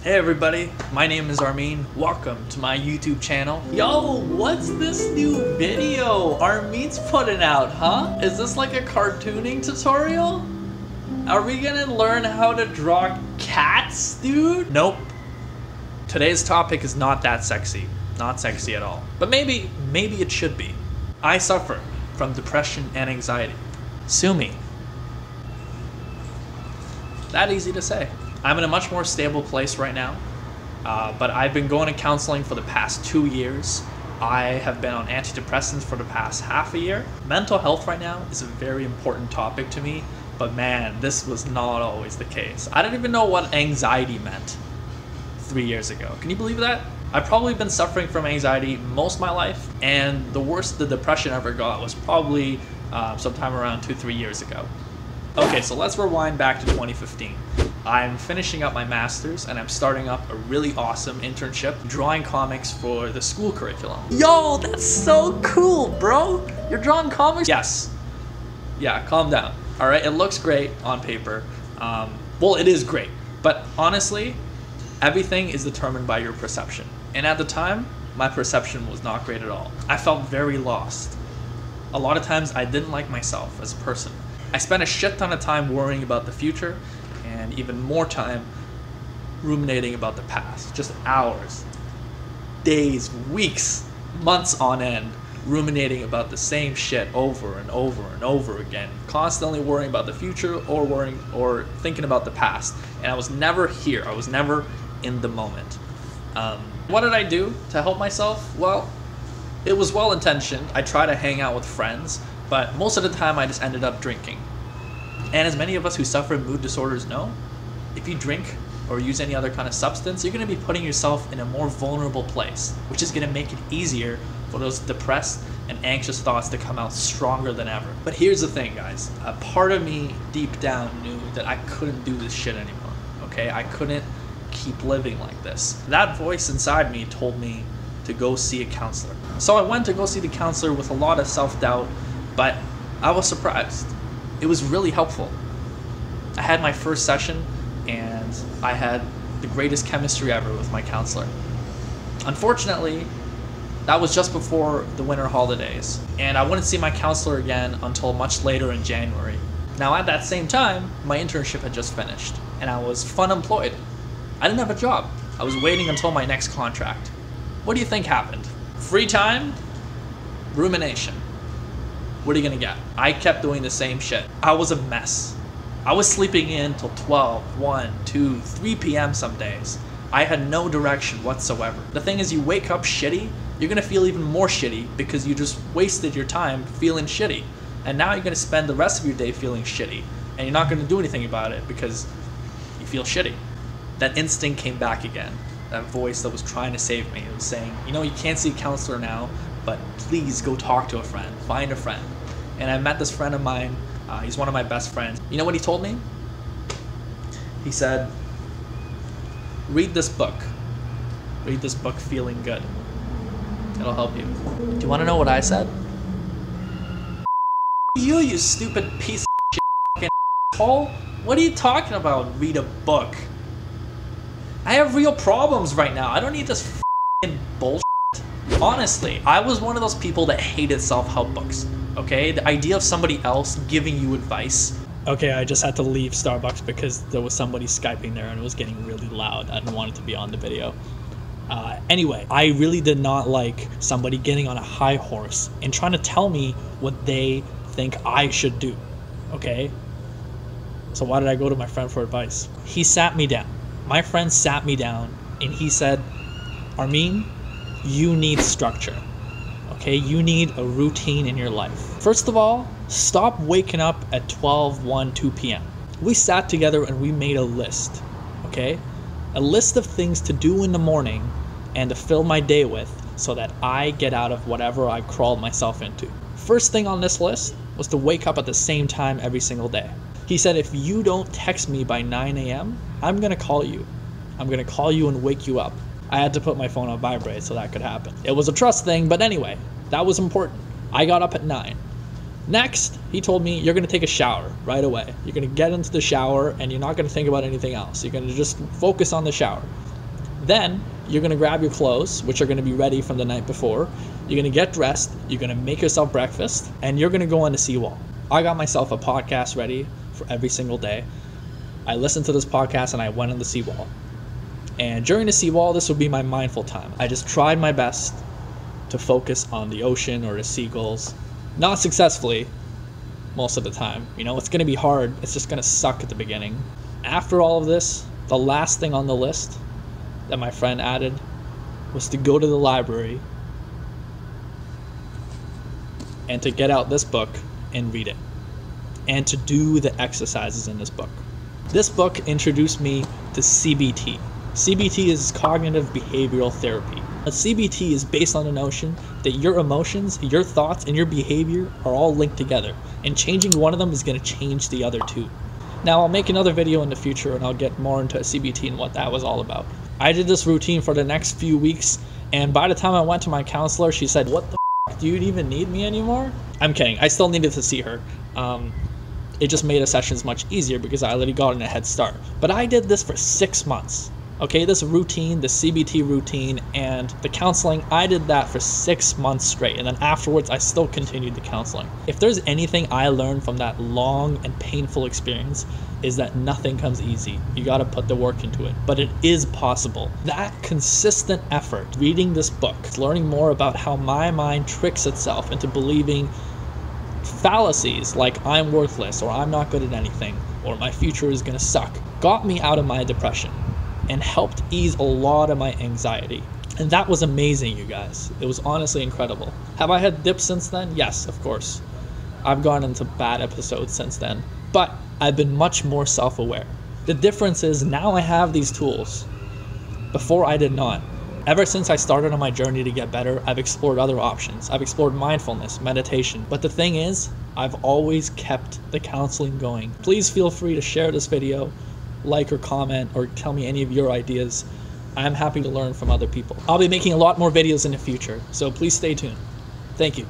Hey everybody, my name is Armin. Welcome to my YouTube channel. Yo, what's this new video Armin's putting out, huh? Is this like a cartooning tutorial? Are we gonna learn how to draw cats, dude? Nope. Today's topic is not that sexy. Not sexy at all. But maybe it should be. I suffer from depression and anxiety. Sue me. That easy to say. I'm in a much more stable place right now, but I've been going to counseling for the past 2 years. I have been on antidepressants for the past half a year. Mental health right now is a very important topic to me, but man, this was not always the case. I didn't even know what anxiety meant 3 years ago. Can you believe that? I've probably been suffering from anxiety most of my life, and the worst the depression ever got was probably sometime around 2-3 years ago. Okay, so let's rewind back to 2015. I'm finishing up my master's and I'm starting up a really awesome internship drawing comics for the school curriculum. Yo, that's so cool, bro! You're drawing comics? Yes. Yeah, calm down. Alright, it looks great on paper. Well, it is great. But honestly, everything is determined by your perception. And at the time, my perception was not great at all. I felt very lost. A lot of times I didn't like myself as a person. I spent a shit ton of time worrying about the future and even more time ruminating about the past. Just hours, days, weeks, months on end, ruminating about the same shit over and over and over again, constantly worrying about the future or thinking about the past. And I was never here. I was never in the moment. What did I do to help myself? Well, it was well-intentioned. I tried to hang out with friends, but most of the time I just ended up drinking. And as many of us who suffer mood disorders know, if you drink or use any other kind of substance, you're going to be putting yourself in a more vulnerable place, which is going to make it easier for those depressed and anxious thoughts to come out stronger than ever. But here's the thing, guys. A part of me deep down knew that I couldn't do this shit anymore, okay? I couldn't keep living like this. That voice inside me told me to go see a counselor. So I went to go see the counselor with a lot of self-doubt, but I was surprised. It was really helpful. I had my first session and I had the greatest chemistry ever with my counselor. Unfortunately, that was just before the winter holidays, and I wouldn't see my counselor again until much later in January. Now at that same time, my internship had just finished and I was unemployed. I didn't have a job. I was waiting until my next contract. What do you think happened? Free time? Rumination. What are you gonna get? I kept doing the same shit. I was a mess. I was sleeping in till 12, 1, 2, 3 p.m. some days. I had no direction whatsoever. The thing is, you wake up shitty, you're gonna feel even more shitty because you just wasted your time feeling shitty. And now you're gonna spend the rest of your day feeling shitty. And you're not gonna do anything about it because you feel shitty. That instinct came back again. That voice that was trying to save me. It was saying, you know, you can't see a counselor now, but please go talk to a friend, find a friend. And I met this friend of mine, he's one of my best friends. You know what he told me? He said, read this book. Read this book feeling good. It'll help you. Do you want to know what I said? You stupid piece of shit fucking asshole. What are you talking about, read a book? I have real problems right now. I don't need this fucking bullshit. Honestly, I was one of those people that hated self-help books, okay? The idea of somebody else giving you advice. Okay, I just had to leave Starbucks because there was somebody Skyping there and it was getting really loud. I didn't want it to be on the video. Anyway, I really did not like somebody getting on a high horse and trying to tell me what they think I should do, okay? So why did I go to my friend for advice? He sat me down. My friend sat me down and he said, Armin, you need structure, okay? You need a routine in your life. First of all, stop waking up at 12, 1, 2 p.m. We sat together and we made a list, okay? A list of things to do in the morning and to fill my day with so that I get out of whatever I crawled myself into. First thing on this list was to wake up at the same time every single day. He said, if you don't text me by 9 a.m., I'm gonna call you. I'm gonna call you and wake you up. I had to put my phone on vibrate so that could happen. It was a trust thing, but anyway, that was important. I got up at 9. Next, he told me, you're gonna take a shower right away. You're gonna get into the shower and you're not gonna think about anything else. You're gonna just focus on the shower. Then you're going to grab your clothes, which are going to be ready from the night before. You're going to get dressed. You're going to make yourself breakfast, and you're going to go on the seawall. I got myself a podcast ready for every single day. I listened to this podcast and I went on the seawall. And during the seawall, this would be my mindful time. I just tried my best to focus on the ocean or the seagulls. Not successfully most of the time. You know, it's going to be hard. It's just going to suck at the beginning. After all of this, the last thing on the list that my friend added was to go to the library and to get out this book and read it, and to do the exercises in this book. This book introduced me to CBT. CBT is cognitive behavioral therapy. CBT is based on the notion that your emotions, your thoughts, and your behavior are all linked together, and changing one of them is going to change the other two. Now, I'll make another video in the future and I'll get more into CBT and what that was all about. I did this routine for the next few weeks, and by the time I went to my counselor, she said, "What the f***, do you even need me anymore?" I'm kidding. I still needed to see her. It just made the sessions much easier because I already got in a head start. But I did this for 6 months. Okay, this routine, the CBT routine, and the counseling, I did that for 6 months straight. And then afterwards, I still continued the counseling. If there's anything I learned from that long and painful experience, is that nothing comes easy. You gotta put the work into it, but it is possible. That consistent effort, reading this book, learning more about how my mind tricks itself into believing fallacies like I'm worthless, or I'm not good at anything, or my future is gonna suck, got me out of my depression and helped ease a lot of my anxiety. And that was amazing, you guys. It was honestly incredible. Have I had dips since then? Yes, of course. I've gone into bad episodes since then, but I've been much more self-aware. The difference is now I have these tools. Before I did not. Ever since I started on my journey to get better, I've explored other options. I've explored mindfulness, meditation. But the thing is, I've always kept the counseling going. Please feel free to share this video, like or comment, or tell me any of your ideas. I'm happy to learn from other people. I'll be making a lot more videos in the future, so please stay tuned. Thank you.